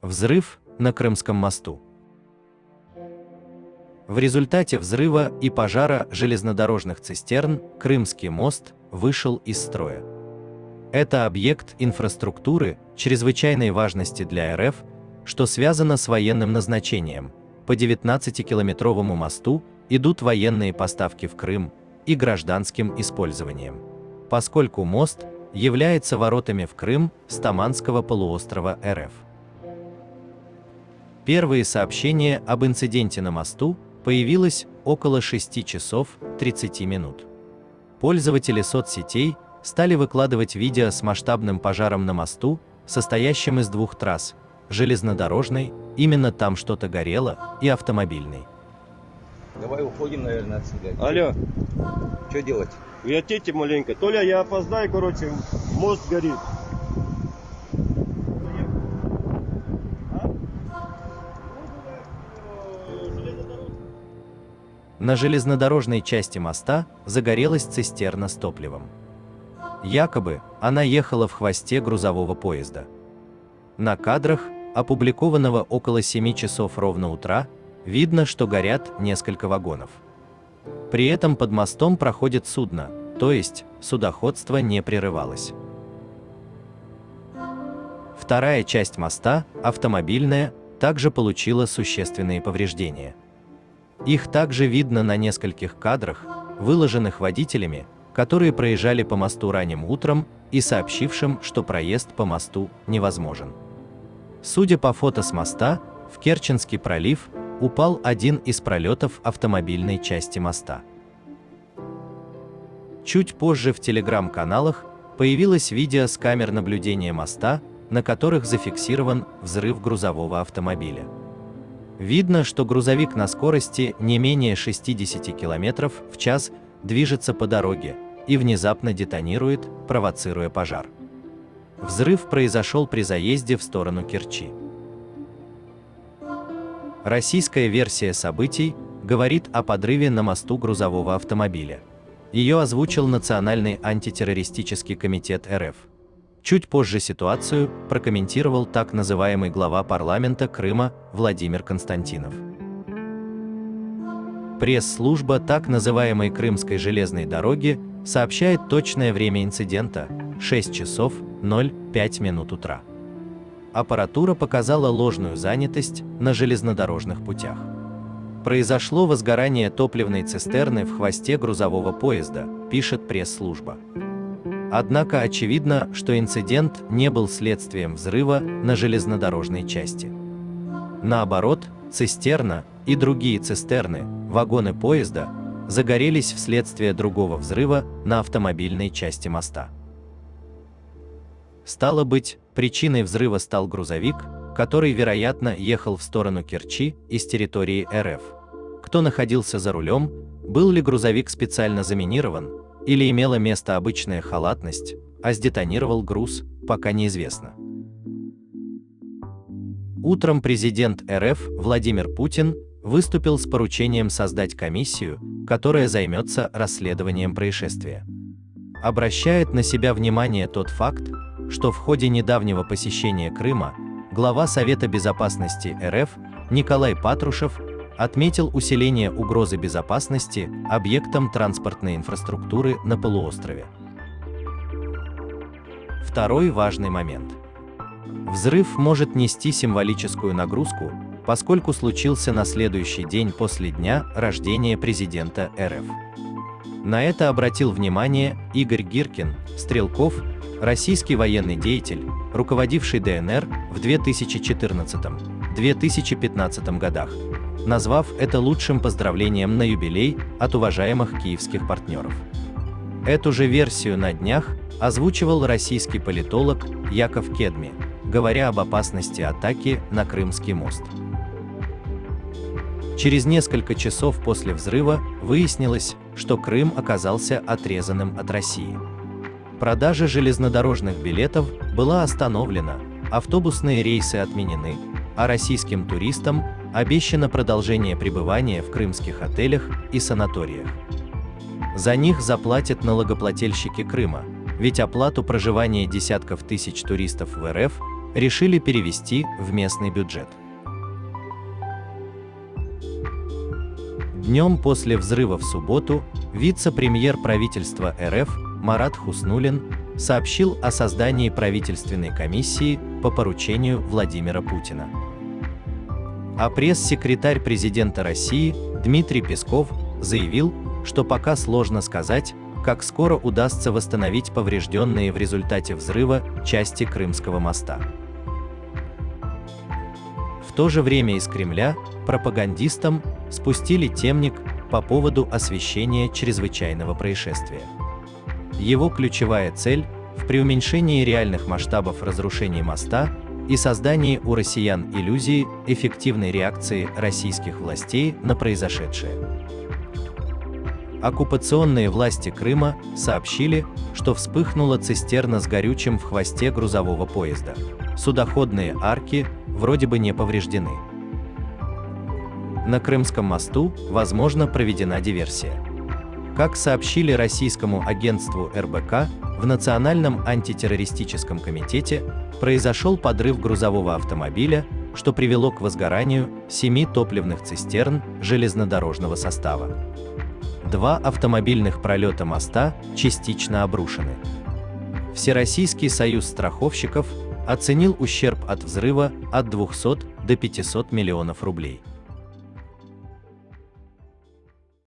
Взрыв на Крымском мосту. В результате взрыва и пожара железнодорожных цистерн Крымский мост вышел из строя. Это объект инфраструктуры чрезвычайной важности для РФ, что связано с военным назначением. По 19-километровому мосту идут военные поставки в Крым и гражданским использованием, поскольку мост является воротами в Крым с Таманского полуострова РФ. Первые сообщения об инциденте на мосту появилось около 6 часов 30 минут. Пользователи соцсетей стали выкладывать видео с масштабным пожаром на мосту, состоящим из двух трасс – железнодорожной, именно там что-то горело, и автомобильной. Давай уходим, наверное, отсюда. Алло. Что делать? Вертите маленько. Толя, я опоздаю, короче, мост горит. На железнодорожной части моста загорелась цистерна с топливом. Якобы она ехала в хвосте грузового поезда. На кадрах, опубликованного около 7 часов ровно утра, видно, что горят несколько вагонов. При этом под мостом проходит судно, то есть судоходство не прерывалось. Вторая часть моста, автомобильная, также получила существенные повреждения. Их также видно на нескольких кадрах, выложенных водителями, которые проезжали по мосту ранним утром и сообщившим, что проезд по мосту невозможен. Судя по фото с моста, в Керченский пролив упал один из пролетов автомобильной части моста. Чуть позже в телеграм-каналах появилось видео с камер наблюдения моста, на которых зафиксирован взрыв грузового автомобиля. Видно, что грузовик на скорости не менее 60 км в час движется по дороге и внезапно детонирует, провоцируя пожар. Взрыв произошел при заезде в сторону Керчи. Российская версия событий говорит о подрыве на мосту грузового автомобиля. Ее озвучил Национальный антитеррористический комитет РФ. Чуть позже ситуацию прокомментировал так называемый глава парламента Крыма Владимир Константинов. Пресс-служба так называемой Крымской железной дороги сообщает точное время инцидента – 6 часов 05 минут утра. Аппаратура показала ложную занятость на железнодорожных путях. Произошло возгорание топливной цистерны в хвосте грузового поезда, пишет пресс-служба. Однако очевидно, что инцидент не был следствием взрыва на железнодорожной части. Наоборот, цистерна и другие цистерны, вагоны поезда, загорелись вследствие другого взрыва на автомобильной части моста. Стало быть, причиной взрыва стал грузовик, который, вероятно, ехал в сторону Керчи из территории РФ. Кто находился за рулем, был ли грузовик специально заминирован, или имела место обычная халатность, а сдетонировал груз, пока неизвестно. Утром президент РФ Владимир Путин выступил с поручением создать комиссию, которая займется расследованием происшествия. Обращает на себя внимание тот факт, что в ходе недавнего посещения Крыма глава Совета безопасности РФ Николай Патрушев отметил усиление угрозы безопасности объектам транспортной инфраструктуры на полуострове. Второй важный момент. Взрыв может нести символическую нагрузку, поскольку случился на следующий день после дня рождения президента РФ. На это обратил внимание Игорь Гиркин, Стрелков, российский военный деятель, руководивший ДНР в 2014-2015 годах, назвав это лучшим поздравлением на юбилей от уважаемых киевских партнеров. Эту же версию на днях озвучивал российский политолог Яков Кедми, говоря об опасности атаки на Крымский мост. Через несколько часов после взрыва выяснилось, что Крым оказался отрезанным от России. Продажа железнодорожных билетов была остановлена, автобусные рейсы отменены, а российским туристам обещано продолжение пребывания в крымских отелях и санаториях. За них заплатят налогоплательщики Крыма, ведь оплату проживания десятков тысяч туристов в РФ решили перевести в местный бюджет. Днем после взрыва в субботу вице-премьер правительства РФ Марат Хуснуллин сообщил о создании правительственной комиссии по поручению Владимира Путина. А пресс-секретарь президента России Дмитрий Песков заявил, что пока сложно сказать, как скоро удастся восстановить поврежденные в результате взрыва части Крымского моста. В то же время из Кремля пропагандистам спустили темник по поводу освещения чрезвычайного происшествия. Его ключевая цель в преуменьшении реальных масштабов разрушений моста и создании у россиян иллюзии эффективной реакции российских властей на произошедшее. Оккупационные власти Крыма сообщили, что вспыхнула цистерна с горючим в хвосте грузового поезда. Судоходные арки вроде бы не повреждены. На Крымском мосту, возможно, проведена диверсия. Как сообщили российскому агентству РБК, в Национальном антитеррористическом комитете произошел подрыв грузового автомобиля, что привело к возгоранию 7 топливных цистерн железнодорожного состава. 2 автомобильных пролета моста частично обрушены. Всероссийский союз страховщиков оценил ущерб от взрыва от 200 до 500 миллионов рублей.